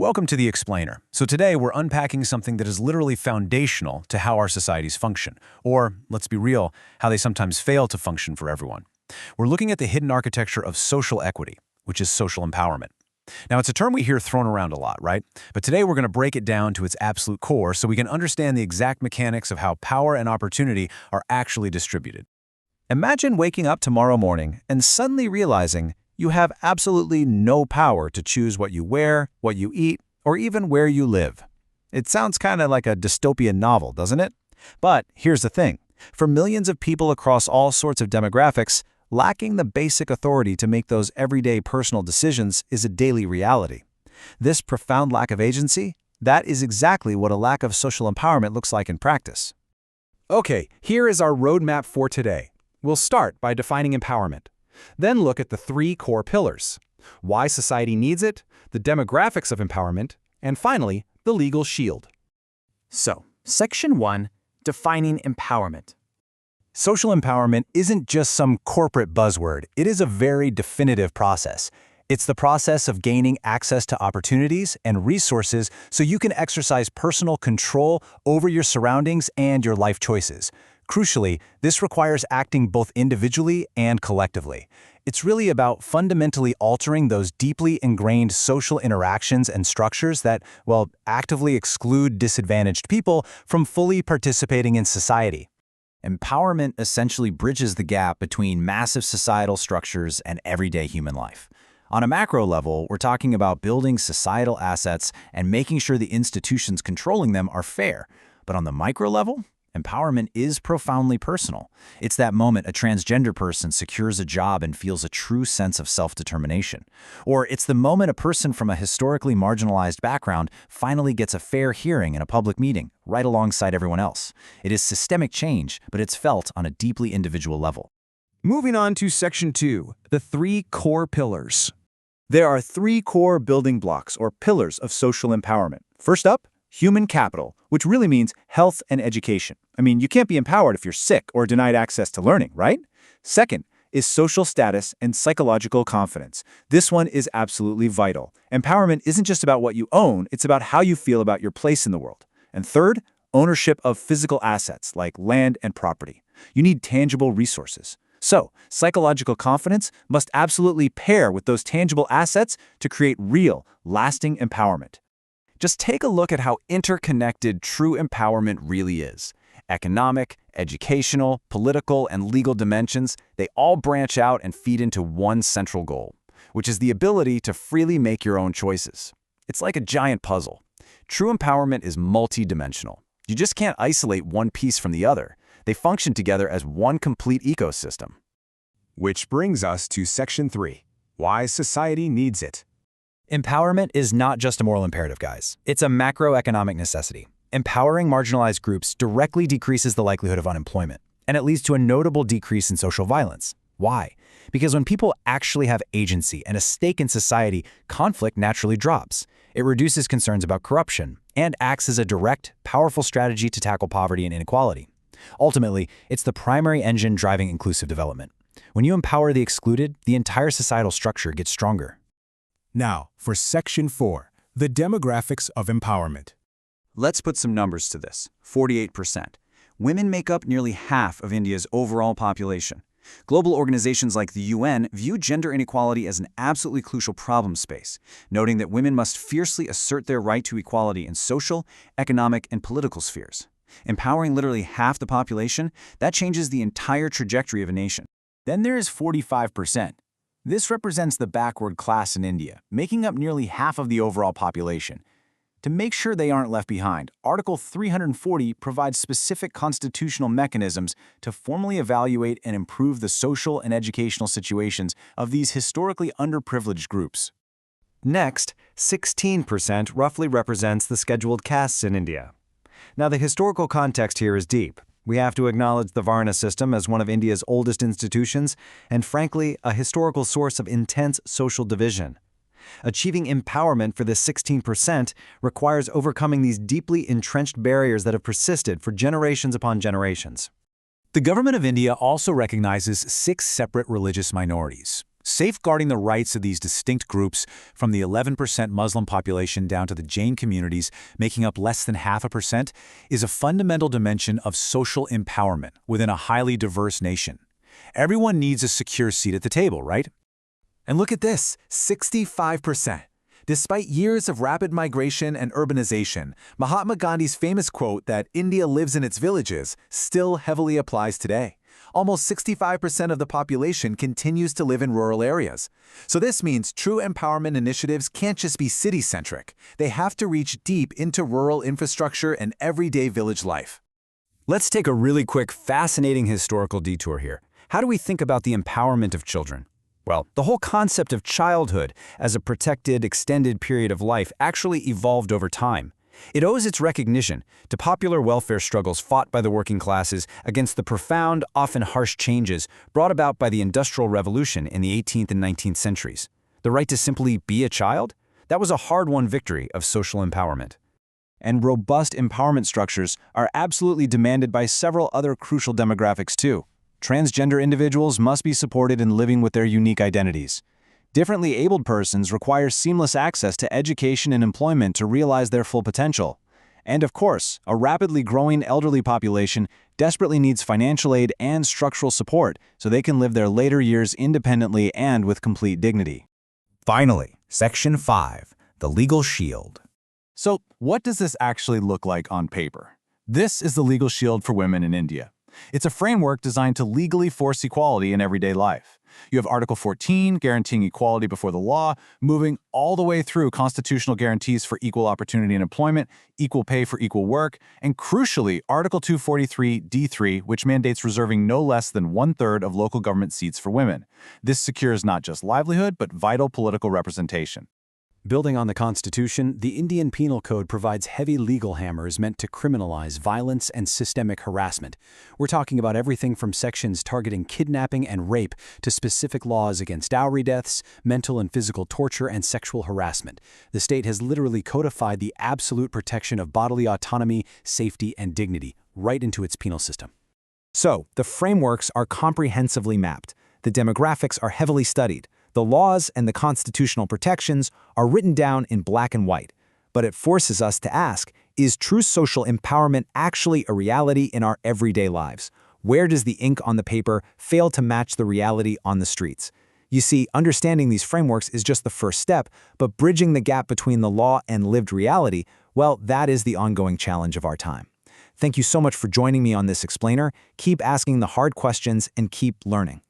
Welcome to The Explainer. So today we're unpacking something that is literally foundational to how our societies function, or, let's be real, how they sometimes fail to function for everyone. We're looking at the hidden architecture of social equity, which is social empowerment. Now, it's a term we hear thrown around a lot, right? But today we're going to break it down to its absolute core so we can understand the exact mechanics of how power and opportunity are actually distributed. Imagine waking up tomorrow morning and suddenly realizing you have absolutely no power to choose what you wear, what you eat, or even where you live. It sounds kind of like a dystopian novel, doesn't it? But here's the thing. For millions of people across all sorts of demographics, lacking the basic authority to make those everyday personal decisions is a daily reality. This profound lack of agency, that is exactly what a lack of social empowerment looks like in practice. Okay, here is our roadmap for today. We'll start by defining empowerment. Then look at the three core pillars: why society needs it, the demographics of empowerment, and finally, the legal shield. So, Section 1, Defining Empowerment. Social empowerment isn't just some corporate buzzword. It is a very definitive process. It's the process of gaining access to opportunities and resources so you can exercise personal control over your surroundings and your life choices. Crucially, this requires acting both individually and collectively. It's really about fundamentally altering those deeply ingrained social interactions and structures that, well, actively exclude disadvantaged people from fully participating in society. Empowerment essentially bridges the gap between massive societal structures and everyday human life. On a macro level, we're talking about building societal assets and making sure the institutions controlling them are fair. But on the micro level, empowerment is profoundly personal. It's that moment a transgender person secures a job and feels a true sense of self-determination. Or it's the moment a person from a historically marginalized background finally gets a fair hearing in a public meeting, right alongside everyone else. It is systemic change, but it's felt on a deeply individual level. Moving on to Section 2, the three core pillars. There are three core building blocks or pillars of social empowerment. First up, human capital, which really means health and education. I mean, you can't be empowered if you're sick or denied access to learning, right? Second is social status and psychological confidence. This one is absolutely vital. Empowerment isn't just about what you own, it's about how you feel about your place in the world. And third, ownership of physical assets like land and property. You need tangible resources. So, psychological confidence must absolutely pair with those tangible assets to create real, lasting empowerment. Just take a look at how interconnected true empowerment really is. Economic, educational, political, and legal dimensions, they all branch out and feed into one central goal, which is the ability to freely make your own choices. It's like a giant puzzle. True empowerment is multidimensional. You just can't isolate one piece from the other. They function together as one complete ecosystem. Which brings us to Section 3, why society needs it. Empowerment is not just a moral imperative, guys. It's a macroeconomic necessity. Empowering marginalized groups directly decreases the likelihood of unemployment, and it leads to a notable decrease in social violence. Why? Because when people actually have agency and a stake in society, conflict naturally drops. It reduces concerns about corruption and acts as a direct, powerful strategy to tackle poverty and inequality. Ultimately, it's the primary engine driving inclusive development. When you empower the excluded, the entire societal structure gets stronger. Now, for Section 4, the demographics of empowerment. Let's put some numbers to this. 48%. Women make up nearly half of India's overall population. Global organizations like the UN view gender inequality as an absolutely crucial problem space, noting that women must fiercely assert their right to equality in social, economic, and political spheres. Empowering literally half the population, that changes the entire trajectory of a nation. Then there is 45%. This represents the backward class in India, making up nearly half of the overall population. To make sure they aren't left behind, Article 340 provides specific constitutional mechanisms to formally evaluate and improve the social and educational situations of these historically underprivileged groups. Next, 16% roughly represents the scheduled castes in India. Now, the historical context here is deep. We have to acknowledge the Varna system as one of India's oldest institutions and, frankly, a historical source of intense social division. Achieving empowerment for this 16% requires overcoming these deeply entrenched barriers that have persisted for generations upon generations. The government of India also recognizes 6 separate religious minorities: Safeguarding the rights of these distinct groups, from the 11% Muslim population down to the Jain communities making up less than 0.5%, is a fundamental dimension of social empowerment within a highly diverse nation. Everyone needs a secure seat at the table, right? And look at this, 65%. Despite years of rapid migration and urbanization, Mahatma Gandhi's famous quote that India lives in its villages still heavily applies today. Almost 65% of the population continues to live in rural areas. So this means true empowerment initiatives can't just be city-centric. They have to reach deep into rural infrastructure and everyday village life. Let's take a really quick, fascinating historical detour here. How do we think about the empowerment of children? Well, the whole concept of childhood as a protected, extended period of life actually evolved over time. It owes its recognition to popular welfare struggles fought by the working classes against the profound, often harsh changes brought about by the Industrial Revolution in the 18th and 19th centuries. The right to simply be a child? That was a hard-won victory of social empowerment. And robust empowerment structures are absolutely demanded by several other crucial demographics too. Transgender individuals must be supported in living with their unique identities. Differently abled persons require seamless access to education and employment to realize their full potential. And of course, a rapidly growing elderly population desperately needs financial aid and structural support so they can live their later years independently and with complete dignity. Finally, Section 5, the legal shield. So, what does this actually look like on paper? This is the legal shield for women in India. It's a framework designed to legally force equality in everyday life. You have Article 14, guaranteeing equality before the law, moving all the way through constitutional guarantees for equal opportunity in employment, equal pay for equal work, and crucially, Article 243, D3, which mandates reserving no less than 1/3 of local government seats for women. This secures not just livelihood, but vital political representation. Building on the Constitution, the Indian Penal Code provides heavy legal hammers meant to criminalize violence and systemic harassment. We're talking about everything from sections targeting kidnapping and rape to specific laws against dowry deaths, mental and physical torture, and sexual harassment. The state has literally codified the absolute protection of bodily autonomy, safety, and dignity right into its penal system. So, the frameworks are comprehensively mapped. The demographics are heavily studied. The laws and the constitutional protections are written down in black and white. But it forces us to ask, is true social empowerment actually a reality in our everyday lives? Where does the ink on the paper fail to match the reality on the streets? You see, understanding these frameworks is just the first step, but bridging the gap between the law and lived reality, well, that is the ongoing challenge of our time. Thank you so much for joining me on this explainer. Keep asking the hard questions and keep learning.